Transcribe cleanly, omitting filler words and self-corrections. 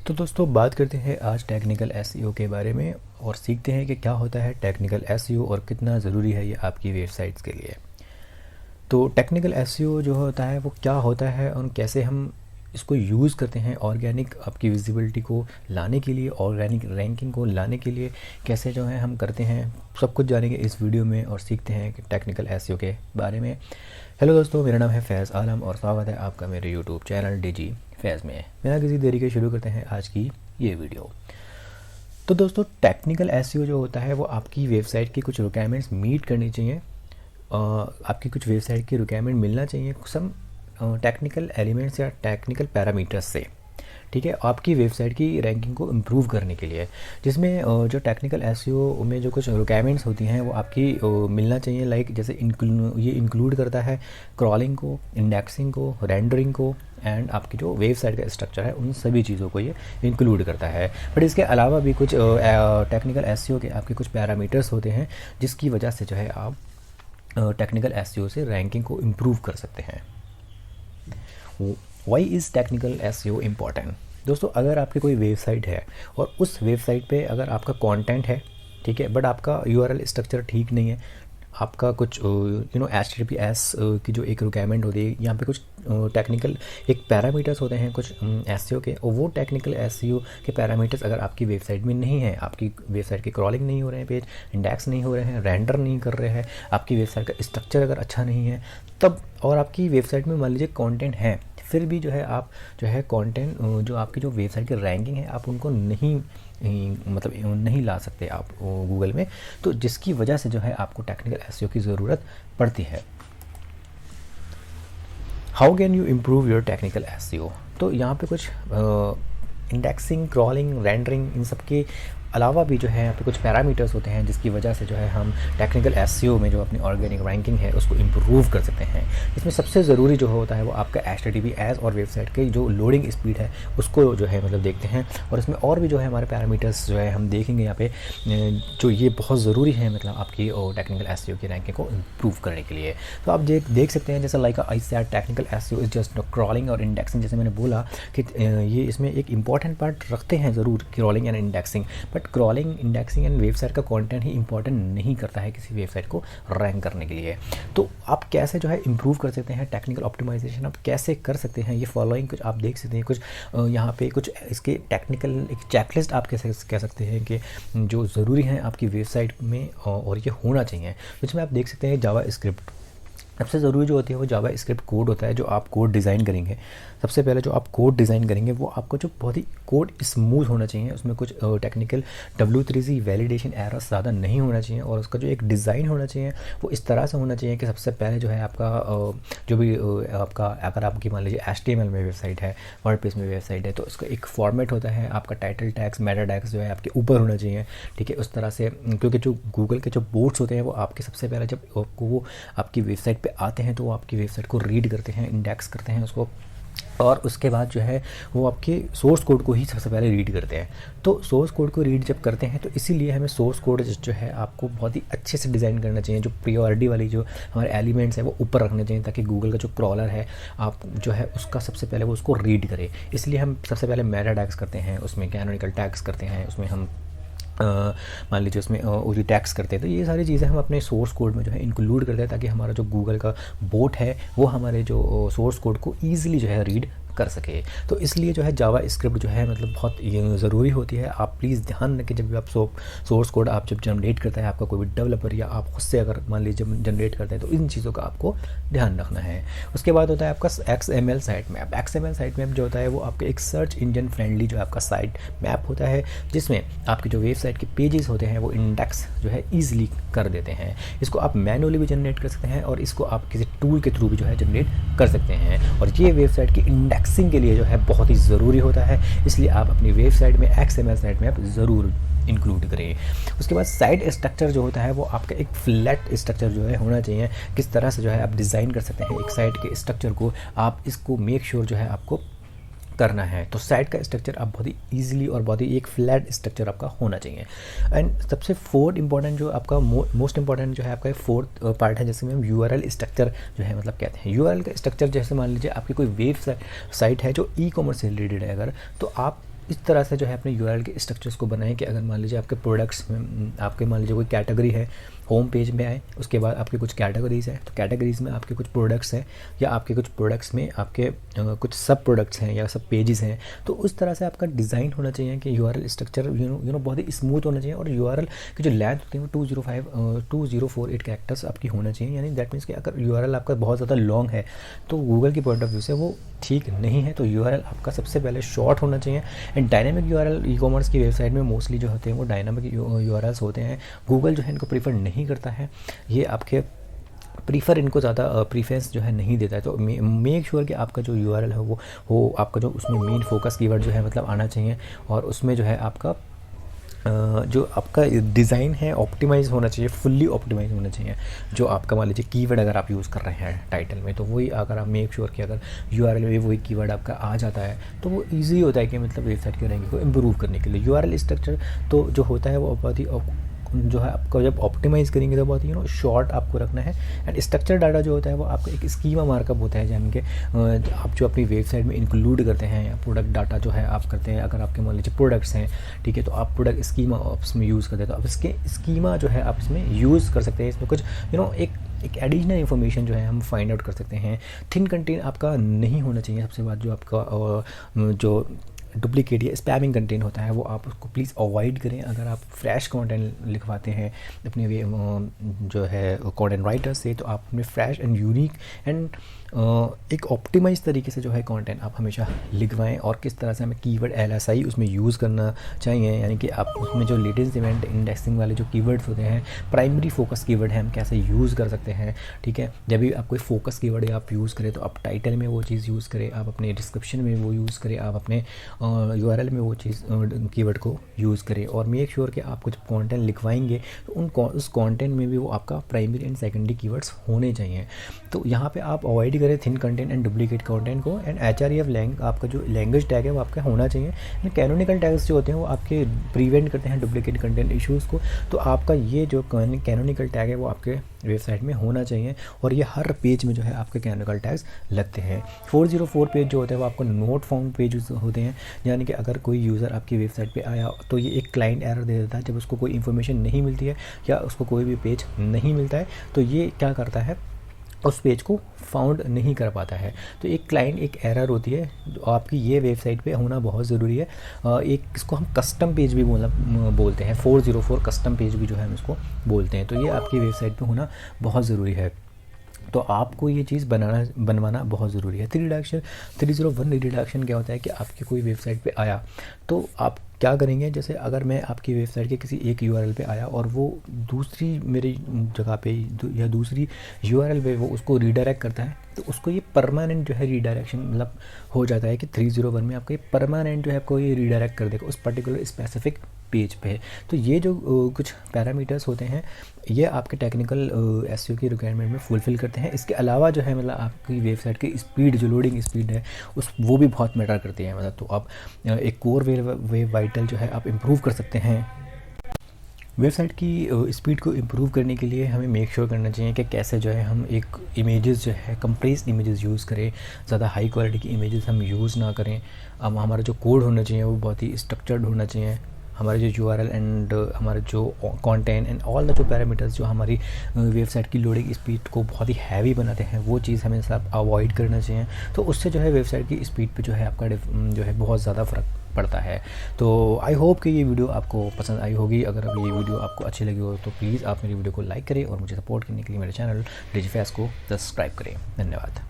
तो दोस्तों बात करते हैं आज टेक्निकल एसईओ के बारे में और सीखते हैं कि क्या होता है टेक्निकल एसईओ और कितना ज़रूरी है ये आपकी वेबसाइट्स के लिए। तो टेक्निकल एसईओ जो होता है वो क्या होता है और कैसे हम इसको यूज़ करते हैं ऑर्गेनिक आपकी विजिबिलिटी को लाने के लिए, ऑर्गेनिक रैंकिंग को लाने के लिए कैसे जो है हम करते हैं, सब कुछ जानेंगे इस वीडियो में और सीखते हैं कि टेक्निकल एसईओ के बारे में। हेलो दोस्तों, मेरा नाम है फैज़ आलम और स्वागत है आपका मेरे यूट्यूब चैनल डीजी फैज़ में। बिना किसी देरी के शुरू करते हैं आज की ये वीडियो। तो दोस्तों टेक्निकल एसईओ जो होता है वो आपकी वेबसाइट की कुछ रिक्वायरमेंट्स मीट करनी चाहिए। आपकी कुछ वेबसाइट की रिक्वायरमेंट मिलना चाहिए सम टेक्निकल एलिमेंट्स या टेक्निकल पैरामीटर्स से, ठीक है, आपकी वेबसाइट की रैंकिंग को इम्प्रूव करने के लिए। जिसमें जो टेक्निकल एसईओ में जो कुछ रिक्वायरमेंट्स होती हैं वो आपकी मिलना चाहिए। लाइक जैसे ये इंक्लूड करता है क्रॉलिंग को, इंडेक्सिंग को, रेंडरिंग को एंड आपकी जो वेबसाइट का स्ट्रक्चर है उन सभी चीज़ों को ये इंक्लूड करता है। बट इसके अलावा भी कुछ टेक्निकल एसईओ के आपके कुछ पैरामीटर्स होते हैं जिसकी वजह से जो है आप टेक्निकल एसईओ से रैंकिंग को इम्प्रूव कर सकते हैं। Why is technical SEO important? दोस्तों अगर आपकी कोई वेबसाइट है और उस वेबसाइट पे अगर आपका कंटेंट है, ठीक है, बट आपका यूआरएल स्ट्रक्चर ठीक नहीं है, आपका कुछ HTTPS की जो एक रिक्वायरमेंट होती है, यहाँ पे कुछ टेक्निकल एक पैरामीटर्स होते हैं कुछ एसईओ के, और वो टेक्निकल एसईओ के पैरामीटर्स अगर आपकी वेबसाइट में नहीं है, आपकी वेबसाइट के क्रॉलिंग नहीं हो रहे हैं, पेज इंडेक्स नहीं हो रहे हैं, रेंडर नहीं कर रहे हैं, आपकी वेबसाइट का स्ट्रक्चर अगर अच्छा नहीं है तब, और आपकी वेबसाइट में मान लीजिए कंटेंट है, फिर भी जो है आप जो है कंटेंट जो आपकी जो वेबसाइट की रैंकिंग है आप उनको नहीं ला सकते आप गूगल में, तो जिसकी वजह से जो है आपको टेक्निकल एसईओ की ज़रूरत पड़ती है। How can you improve your technical SEO? तो यहाँ पे कुछ इंडेक्सिंग, क्रॉलिंग, रेंडरिंग, इन सब के अलावा भी जो है यहाँ पे कुछ पैरामीटर्स होते हैं जिसकी वजह से जो है हम टेक्निकल एसईओ में जो अपनी ऑर्गेनिक रैंकिंग है उसको इम्प्रूव कर सकते हैं। इसमें सबसे ज़रूरी जो होता है वो आपका HTTPS और वेबसाइट की जो लोडिंग स्पीड है उसको जो है देखते हैं, और इसमें और भी जो है हमारे पैरामीटर्स जो है हम देखेंगे यहाँ पे, जो ये बहुत ज़रूरी है आपकी टेक्निकल एसईओ की रैंकिंग को इम्प्रूव करने के लिए। तो आप देख सकते हैं जैसे like I said technical SEO is just crawling और इंडेक्सिंग। जैसे मैंने बोला कि ये इसमें एक इंपॉर्टेंट पार्ट रखते हैं ज़रूर crawling and indexing, but crawling, indexing and website का कंटेंट ही इंपॉर्टेंट नहीं करता है किसी वेबसाइट को रैंक करने के लिए। तो आप कैसे जो है इंप्रूव कर सकते हैं, टेक्निकल ऑप्टिमाइजेशन आप कैसे कर सकते हैं, ये फॉलोइंग कुछ आप देख सकते हैं। कुछ यहाँ पे कुछ इसके टेक्निकल एक चेकलिस्ट आप कैसे कह सकते हैं कि जो ज़रूरी हैं आपकी वेबसाइट में और ये होना चाहिए। इसमें आप देख सकते हैं जावा स्क्रिप्ट सबसे ज़रूरी जो होती है वो जावा स्क्रिप्ट कोड होता है। जो आप कोड डिज़ाइन करेंगे, सबसे पहले जो आप कोड डिज़ाइन करेंगे वो आपको जो बहुत ही कोड स्मूथ होना चाहिए, उसमें कुछ टेक्निकल W3C वैलिडेशन एरर्स ज़्यादा नहीं होना चाहिए, और उसका जो एक डिज़ाइन होना चाहिए वो इस तरह से होना चाहिए कि सबसे पहले जो है आपका जो भी आपका, अगर आपकी मान लीजिए HTML में वेबसाइट है, वर्डप्रेस में वेबसाइट है, तो उसका एक फॉर्मेट होता है, आपका टाइटल टैग्स, मेटा टैग्स जो है आपके ऊपर होना चाहिए, ठीक है, उस तरह से। क्योंकि जो गूगल के जो बोट्स होते हैं वो आपके सबसे पहले जब आपको वो आपकी वेबसाइट पे आते हैं तो वो आपकी वेबसाइट को रीड करते हैं, इंडेक्स करते हैं उसको, और उसके बाद जो है वो आपके सोर्स कोड को ही सबसे पहले रीड करते हैं। तो सोर्स कोड को रीड जब करते हैं तो इसीलिए हमें सोर्स कोड जो है आपको बहुत ही अच्छे से डिज़ाइन करना चाहिए। जो प्रायोरिटी वाली जो हमारे एलिमेंट्स हैं वो ऊपर रखने चाहिए ताकि गूगल का जो क्रॉलर है आप जो है उसका सबसे पहले वो उसको रीड करे। इसलिए हम सबसे पहले मेटा टैग्स करते हैं, उसमें कैनोनिकल टैग्स करते हैं, उसमें हम मान लीजिए उसमें ओरी टैग्स करते हैं। तो ये सारी चीज़ें हम अपने सोर्स कोड में जो है इंक्लूड करते हैं ताकि हमारा जो गूगल का बोट है वो हमारे जो सोर्स कोड को ईजिली जो है रीड कर सके। तो इसलिए जो है जावा स्क्रिप्ट जो है बहुत ज़रूरी होती है। आप प्लीज़ ध्यान रखें जब भी आप सोर्स कोड आप जब जनरेट करता है आपका कोई भी डेवलपर या आप खुद से अगर मान लीजिए जनरेट करते हैं तो इन चीज़ों का आपको ध्यान रखना है। उसके बाद होता है आपका XML site map. XML site map जो होता है वो आपके एक सर्च इंजन फ्रेंडली जो आपका साइट मैप होता है, जिसमें आपकी जो वेबसाइट के पेजेस होते हैं वो इंडेक्स जो है ईजिली कर देते हैं। इसको आप मैनुअली भी जनरेट कर सकते हैं और इसको आप किसी टूल के थ्रू भी जो है जनरेट कर सकते हैं, और ये वेबसाइट की इंडेक्सिंग के लिए जो है बहुत ही ज़रूरी होता है। इसलिए आप अपनी वेबसाइट में XML साइट मैप ज़रूर इंक्लूड करें। उसके बाद साइट स्ट्रक्चर जो होता है वो आपका एक फ्लैट स्ट्रक्चर जो है होना चाहिए। किस तरह से जो है आप डिज़ाइन कर सकते हैं एक साइट के स्ट्रक्चर को, आप इसको मेक श्योर जो है आपको करना है। तो साइट का स्ट्रक्चर आप बहुत ही ईजिली और बहुत ही एक फ्लैट स्ट्रक्चर आपका होना चाहिए। एंड सबसे फोर्थ इंपॉर्टेंट जो आपका मोस्ट इंपॉर्टेंट जो है आपका फोर्थ पार्ट है, जैसे हम URL स्ट्रक्चर जो है कहते हैं। URL का स्ट्रक्चर जैसे मान लीजिए आपकी कोई वेब साइट है जो ई-कॉमर्स से रिलेटेड है अगर, तो आप इस तरह से जो है अपने यूआरएल के स्ट्रक्चर्स को बनाएं कि अगर मान लीजिए आपके प्रोडक्ट्स में, आपके मान लीजिए कोई कैटेगरी है, होम पेज में आए, उसके बाद आपके कुछ कैटेगरीज़ हैं, तो कैटेगरीज़ में आपके कुछ प्रोडक्ट्स हैं, या आपके कुछ प्रोडक्ट्स में आपके कुछ सब प्रोडक्ट्स हैं या सब पेजेस हैं। तो उस तरह से आपका डिज़ाइन होना चाहिए कि यूआरएल स्ट्रक्चर यू नो बहुत ही स्मूथ होना चाहिए, और यूआरएल की जो लेंथ होती है वो 2048 कैरेक्टर्स आपकी होना चाहिए। यानी दैट मीन्स कि अगर यूआरएल आपका बहुत ज़्यादा लॉन्ग है तो गूगल की पॉइंट ऑफ व्यू से वो ठीक नहीं है। तो यूआरएल आपका सबसे पहले शॉर्ट होना चाहिए। And dynamic URL e commerce की वेबसाइट में मोस्टली जो होते हैं वो डायनामिक यूआरएल्स होते हैं। गूगल जो है इनको प्रीफर नहीं करता है, ये आपके इनको ज़्यादा प्रीफरेंस जो है नहीं देता है। तो मेक श्योर कि आपका जो यूआरएल है वो आपका जो उसमें मेन फोकस कीवर्ड जो है मतलब आना चाहिए, और उसमें जो है आपका जो आपका डिज़ाइन है ऑप्टिमाइज़ होना चाहिए, फुल्ली ऑप्टिमाइज़ होना चाहिए। जो आपका मान लीजिए कीवर्ड अगर आप यूज़ कर रहे हैं टाइटल में, तो वही अगर आप मेक श्योर कि अगर यूआरएल में वही कीवर्ड आपका आ जाता है तो वो ईजी होता है कि मतलब वेबसाइट के रैंकिंग को इम्प्रूव करने के लिए। यूआरएल स्ट्रक्चर तो जो होता है वो बहुत ही जो है आपका जब ऑप्टिमाइज़ करेंगे तो बहुत ही शॉर्ट आपको रखना है। एंड स्ट्रक्चर डाटा जो होता है वो आपका एक स्कीमा मार्कअप होता है, यानी कि आप जो अपनी वेबसाइट में इंक्लूड करते हैं, या प्रोडक्ट डाटा जो है आप करते हैं। अगर आपके मान लीजिए प्रोडक्ट्स हैं, ठीक है, तो आप प्रोडक्ट स्कीमा इसमें यूज़ करते हैं, तो आप इसके स्कीमा जो है आप इसमें यूज़ कर सकते हैं। इसमें कुछ एक एडिशनल इन्फॉर्मेशन जो है हम फाइंड आउट कर सकते हैं। थिन कंटेंट आपका नहीं होना चाहिए। सबसे बात जो आपका जो डुप्लीकेट या स्पैमिंग कंटेंट होता है वो आप उसको प्लीज़ अवॉइड करें। अगर आप फ्रेश कंटेंट लिखवाते हैं अपने जो है कंटेंट राइटर से, तो आप अपने फ्रेश एंड यूनिक एंड एक ऑप्टिमाइज तरीके से जो है कंटेंट आप हमेशा लिखवाएं। और किस तरह से हमें कीवर्ड LSI उसमें यूज़ करना चाहिए, यानी कि आप उसमें जो लेटेस्ट इवेंट इंडेक्सिंग वाले जो कीवर्ड्स होते हैं, प्राइमरी फोकस कीवर्ड है, हम कैसे यूज़ कर सकते हैं। ठीक है, जब भी आप कोई फोकस कीवर्ड आप यूज़ करें तो आप टाइटल में वो चीज़ यूज़ करें, आप अपने डिस्क्रिप्शन में वो यूज़ करें, आप अपने यूआरएल में वो चीज़ कीवर्ड को यूज़ करें। और मेक श्योर कि आप कुछ कंटेंट लिखवाएंगे तो उस कंटेंट में भी वो आपका प्राइमरी एंड सेकेंडरी कीवर्ड्स होने चाहिए। तो यहाँ पे आप अवॉइड करें thin content and duplicate content को। एंड HREF आपका जो लैंग्वेज टैग है वो आपका होना चाहिए। कैनोनिकल टैग्स जो होते हैं वो आपके प्रिवेंट करते हैं डुप्लीकेट कंटेंट इश्यूज़ को। तो आपका ये जो कैनोनिकल टैग है वो आपके वेबसाइट में होना चाहिए, और ये हर पेज में जो है आपके कैनोनिकल टैग्स लगते हैं। 404 पेज जो होते हैं वो आपको नोट फाउंड पेज होते हैं, यानी कि अगर कोई यूज़र आपकी वेबसाइट पे आया तो ये एक क्लाइंट एरर दे देता है जब उसको कोई इन्फॉर्मेशन नहीं मिलती है या उसको कोई भी पेज नहीं मिलता है। तो ये क्या करता है, उस पेज को फाउंड नहीं कर पाता है। तो एक क्लाइंट एक एरर होती है जो आपकी ये वेबसाइट पे होना बहुत ज़रूरी है। एक इसको हम कस्टम पेज भी बोलते हैं, 404 कस्टम पेज भी जो है हम इसको बोलते हैं। तो ये आपकी वेबसाइट पे होना बहुत ज़रूरी है। तो आपको ये चीज़ बनवाना बहुत ज़रूरी है। 301 रिडक्शन क्या होता है कि आपकी कोई वेबसाइट पे आया तो आप क्या करेंगे, जैसे अगर मैं आपकी वेबसाइट के किसी एक यूआरएल पे आया और वो दूसरी मेरी जगह पे या दूसरी यूआरएल पे वो उसको रीडायरेक्ट करता है, तो उसको ये परमानेंट जो है रीडायरेक्शन मतलब हो जाता है कि 301 में आपको ये परमानेंट जो है आपको ये रीडायरेक्ट कर देगा उस पर्टिकुलर स्पेसिफिक पेज पे। तो ये जो कुछ पैरामीटर्स होते हैं ये आपके टेक्निकल एसईओ की रिक्वायरमेंट में फुलफ़िल करते हैं। इसके अलावा जो है मतलब आपकी वेबसाइट की स्पीड, जो लोडिंग स्पीड है वो भी बहुत मैटर करती है। मतलब तो आप एक कोर वेब वाइटल जो है आप इम्प्रूव कर सकते हैं। वेबसाइट की स्पीड को इम्प्रूव करने के लिए हमें मेक श्योर करना चाहिए कि कैसे जो है हम एक इमेजेस जो है कंप्रेस्ड इमेजेस यूज़ करें, ज़्यादा हाई क्वालिटी की इमेजेस हम यूज़ ना करें। अब हमारा जो कोड होना चाहिए वो बहुत ही स्ट्रक्चर्ड होना चाहिए। हमारे जो यूआरएल एंड हमारे जो कंटेंट एंड ऑल द जो पैरामीटर्स जो हमारी वेबसाइट की लोडिंग स्पीड को बहुत ही हैवी बनाते हैं वो चीज़ हमें सब अवॉइड करना चाहिए। तो उससे जो है वेबसाइट की स्पीड पे जो है आपका जो है बहुत ज़्यादा फ़र्क पड़ता है। तो आई होप कि ये वीडियो आपको पसंद आई होगी। अगर ये वीडियो आपको अच्छी लगी हो तो प्लीज़ आप मेरी वीडियो को लाइक करें और मुझे सपोर्ट करने के लिए मेरे चैनल डिजिफैस को सब्सक्राइब करें। धन्यवाद।